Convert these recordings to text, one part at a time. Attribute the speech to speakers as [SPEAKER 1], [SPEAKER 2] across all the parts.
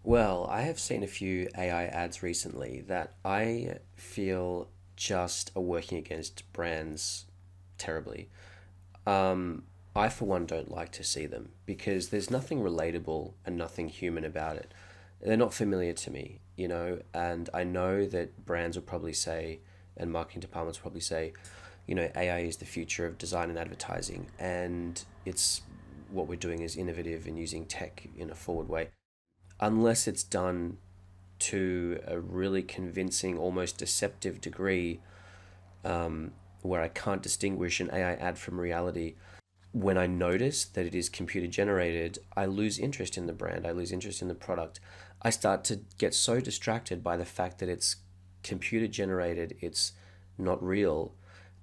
[SPEAKER 1] Well, I have seen a few AI ads recently that I feel just are working against brands terribly. I, for one, don't like to see them because there's nothing relatable and nothing human about it. They're not familiar to me, and I know that brands will probably say, and marketing departments will probably say, AI is the future of design and advertising, and it's what we're doing is innovative and using tech in a forward way. Unless it's done to a really convincing, almost deceptive degree, where I can't distinguish an AI ad from reality, when I notice that it is computer generated, I lose interest in the brand, I lose interest in the product. I start to get so distracted by the fact that it's computer generated, it's not real,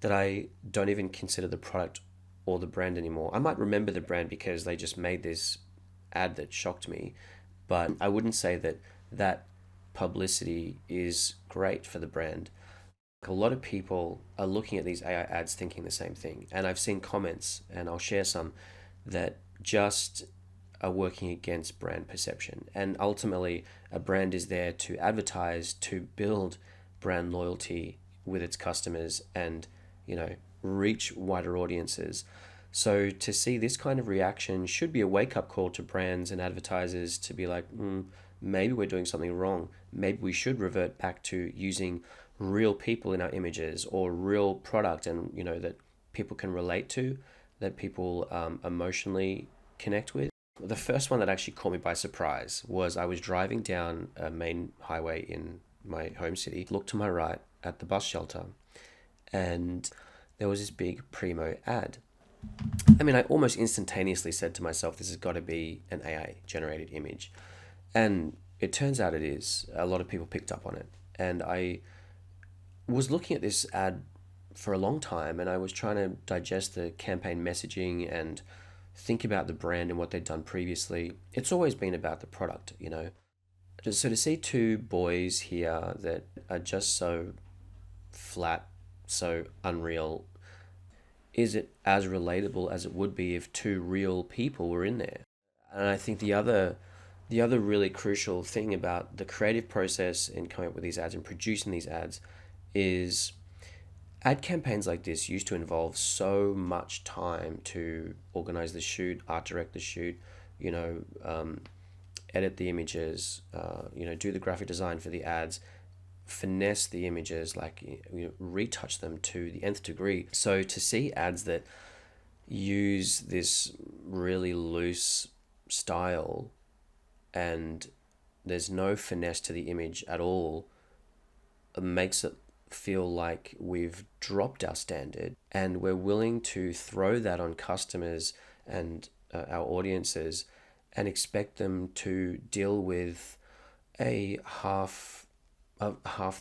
[SPEAKER 1] that I don't even consider the product or the brand anymore. I might remember the brand because they just made this ad that shocked me, but I wouldn't say that that publicity is great for the brand. A lot of people are looking at these AI ads thinking the same thing. And I've seen comments, and I'll share some, that just are working against brand perception. And ultimately, a brand is there to advertise, to build brand loyalty with its customers and, reach wider audiences. So to see this kind of reaction should be a wake up call to brands and advertisers to be like, maybe we're doing something wrong. Maybe we should revert back to using real people in our images or real product, and that people can relate to, that people emotionally connect with. The first one that actually caught me by surprise was I was driving down a main highway in my home city, looked to my right at the bus shelter, and there was this big Primo ad. I mean, I almost instantaneously said to myself, this has got to be an AI generated image. And it turns out it is. A lot of people picked up on it. And I was looking at this ad for a long time, and I was trying to digest the campaign messaging and think about the brand and what they'd done previously. It's always been about the product. So to see two boys here that are just so flat, so unreal, is it as relatable as it would be if two real people were in there? And I think the other really crucial thing about the creative process in coming up with these ads and producing these ads is ad campaigns like this used to involve so much time to organize the shoot, art direct the shoot, you know, um, edit the images, do the graphic design for the ads, finesse the images, like retouch them to the nth degree. So to see ads that use this really loose style and there's no finesse to the image at all, it makes it feel like we've dropped our standard and we're willing to throw that on customers and our audiences and expect them to deal with a half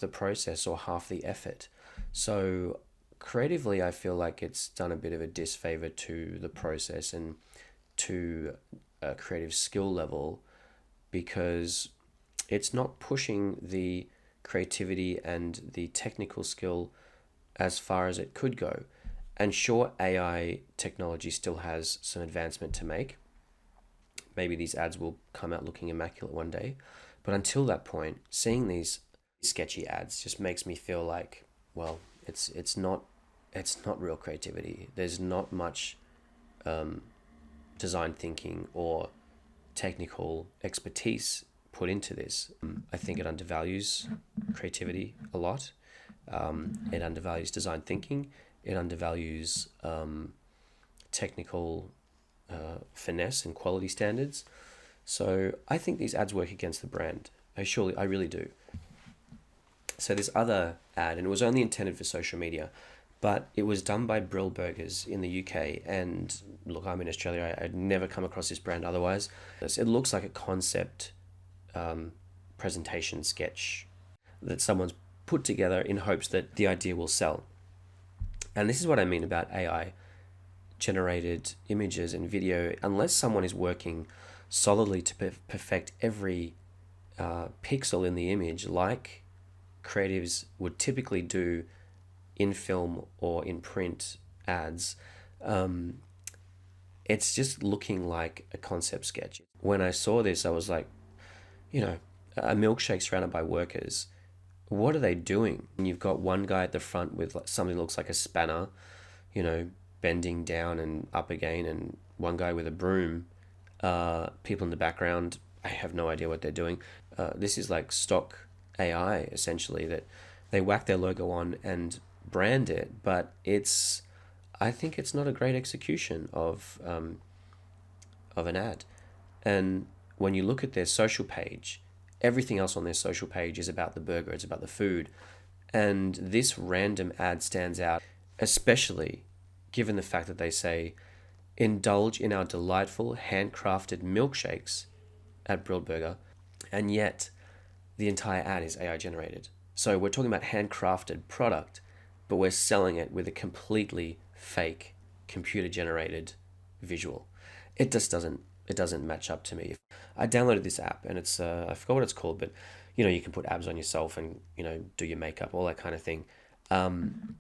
[SPEAKER 1] the process or half the effort. So creatively, I feel like it's done a bit of a disfavor to the process and to a creative skill level, because it's not pushing the creativity and the technical skill as far as it could go. And sure, AI technology still has some advancement to make. Maybe these ads will come out looking immaculate one day. But until that point, seeing these sketchy ads just makes me feel like, well, it's not real creativity. There's not much design thinking or technical expertise put into this. I think it undervalues creativity a lot. It undervalues design thinking. It undervalues technical finesse and quality standards. So I think these ads work against the brand. I really do. So this other ad, and it was only intended for social media, but it was done by Brill Burgers in the UK. And look, I'm in Australia. I'd never come across this brand otherwise. It looks like a concept presentation sketch that someone's put together in hopes that the idea will sell. And this is what I mean about AI generated images and video. Unless someone is working solidly to perfect every pixel in the image, like creatives would typically do in film or in print ads, it's just looking like a concept sketch. When I saw this, I was like, you know, a milkshake surrounded by workers. What are they doing? And you've got one guy at the front with like something that looks like a spanner, you know, bending down and up again, and one guy with a broom. People in the background, I have no idea what they're doing. This is like stock AI essentially that they whack their logo on and brand it, but I think it's not a great execution of an ad. And when you look at their social page, everything else on their social page is about the burger, it's about the food. And this random ad stands out, especially given the fact that they say, indulge in our delightful handcrafted milkshakes at Brilled Burger. And yet, the entire ad is AI generated. So we're talking about handcrafted product, but we're selling it with a completely fake computer generated visual. It doesn't match up to me. I downloaded this app and it's I forgot what it's called, but you can put abs on yourself and do your makeup, all that kind of thing. Um,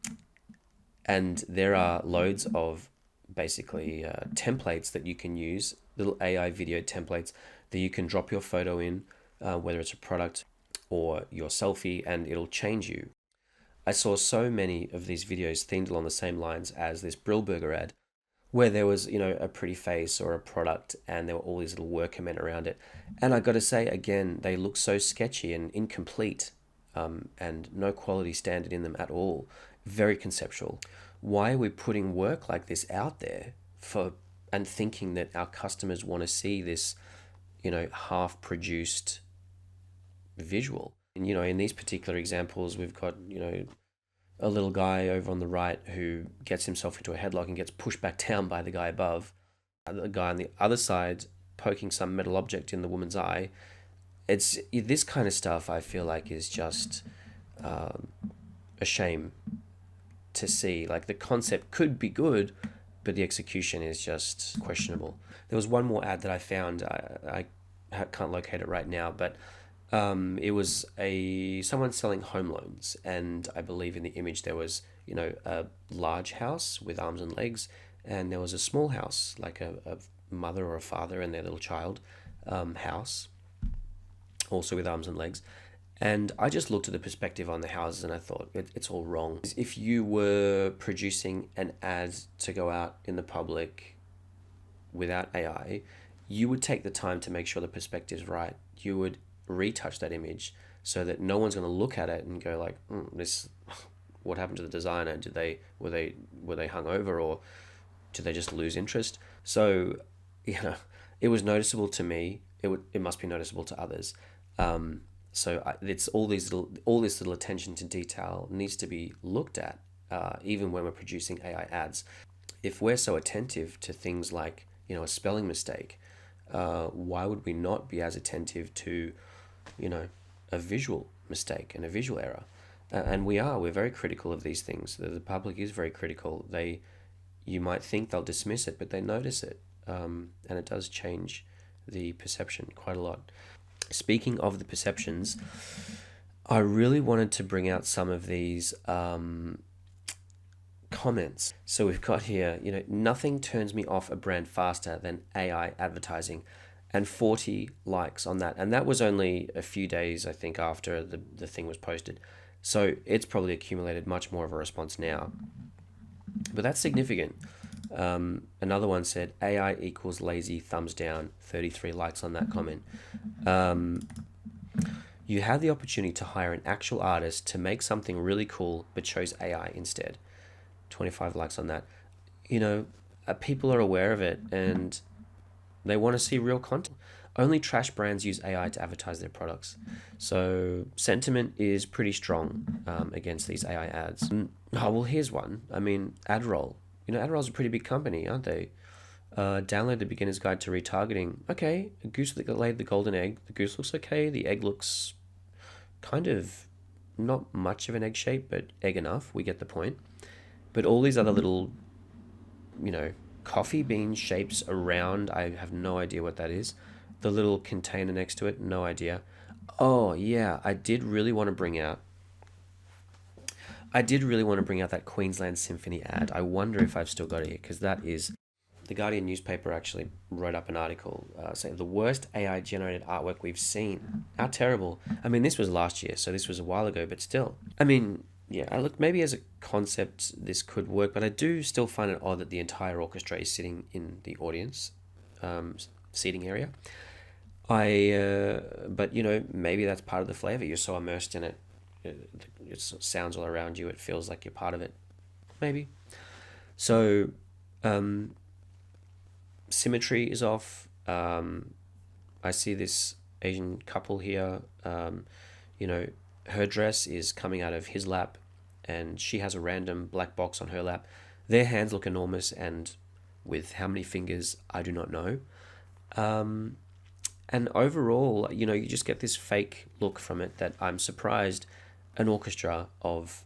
[SPEAKER 1] and there are loads of basically templates that you can use, little AI video templates that you can drop your photo in, whether it's a product or your selfie, and it'll change you. I saw so many of these videos themed along the same lines as this Brill Burger ad, where there was, a pretty face or a product, and there were all these little worker men around it. And I got to say, again, they look so sketchy and incomplete, and no quality standard in them at all. Very conceptual. Why are we putting work like this out there and thinking that our customers want to see this, half produced visual? And, in these particular examples, we've got, a little guy over on the right who gets himself into a headlock and gets pushed back down by the guy above. The guy on the other side poking some metal object in the woman's eye. It's this kind of stuff I feel like is just um, a shame to see. Like the concept could be good, but the execution is just questionable. There was one more ad that I found. I can't locate it right now, but it was someone selling home loans, and I believe in the image there was a large house with arms and legs, and there was a small house like a mother or a father and their little child house, also with arms and legs. And I just looked at the perspective on the houses and I thought it's all wrong. If you were producing an ad to go out in the public without AI, you would take the time to make sure the perspective's right. You would retouch that image so that no one's going to look at it and go like, this, what happened to the designer? Were they hung over, or did they just lose interest? So, it was noticeable to me. It must be noticeable to others. It's all this little attention to detail needs to be looked at, even when we're producing AI ads. If we're so attentive to things like a spelling mistake, why would we not be as attentive to a visual mistake and a visual error? And we're very critical of these things. The public is very critical. You might think they'll dismiss it, but they notice it, and it does change the perception quite a lot. Speaking of the perceptions, I really wanted to bring out some of these comments. So we've got here, nothing turns me off a brand faster than AI advertising, and 40 likes on that. And that was only a few days, I think, after the thing was posted. So it's probably accumulated much more of a response now. But that's significant. Another one said, AI equals lazy, thumbs down, 33 likes on that comment. You have the opportunity to hire an actual artist to make something really cool, but chose AI instead. 25 likes on that. People are aware of it and they want to see real content. Only trash brands use AI to advertise their products. So sentiment is pretty strong against these AI ads. Oh, well, here's one. I mean, Adroll. Adroll's a pretty big company, aren't they? Download the beginner's guide to retargeting. Okay, a goose that laid the golden egg. The goose looks okay. The egg looks kind of not much of an egg shape, but egg enough. We get the point. But all these other little, coffee bean shapes around, I have no idea what that is. The little container next to it, no idea. Oh, yeah, I did really want to bring out that Queensland Symphony ad. I wonder if I've still got it here, because that is The Guardian newspaper actually wrote up an article saying the worst AI generated artwork we've seen. How terrible. I mean, this was last year, so this was a while ago, but still. I mean, yeah, I look, maybe as a concept this could work, but I do still find it odd that the entire orchestra is sitting in the audience seating area. But maybe that's part of the flavor. You're so immersed in it, it sounds all around you. It feels like you're part of it. Maybe. So, symmetry is off. I see this Asian couple here. Her dress is coming out of his lap, and she has a random black box on her lap. Their hands look enormous, and with how many fingers, I do not know. And overall, you just get this fake look from it that I'm surprised an orchestra of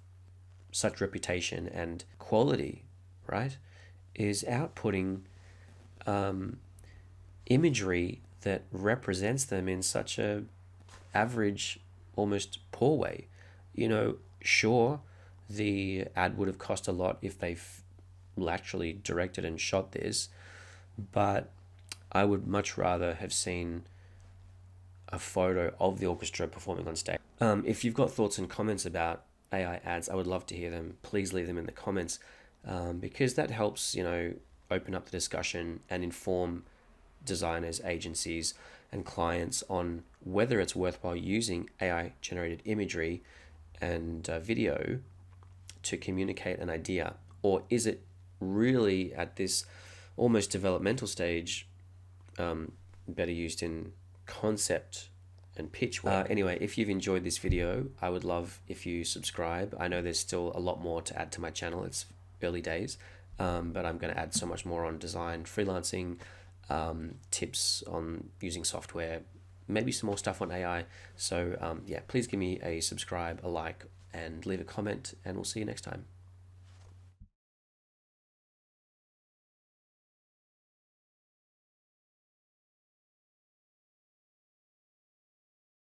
[SPEAKER 1] such reputation and quality, right, is outputting imagery that represents them in such a average, almost poor way. Sure, the ad would have cost a lot if they actually directed and shot this, but I would much rather have seen a photo of the orchestra performing on stage. If you've got thoughts and comments about AI ads, I would love to hear them. Please leave them in the comments, because that helps, open up the discussion and inform designers, agencies, and clients on whether it's worthwhile using AI generated imagery and video to communicate an idea, or is it really at this almost developmental stage better used in concept and pitch work. Anyway, if you've enjoyed this video, I would love if you subscribe. I know there's still a lot more to add to my channel. It's early days, but I'm going to add so much more on design, freelancing, tips on using software, maybe some more stuff on AI. So yeah, please give me a subscribe, a like, and leave a comment, and we'll see you next time.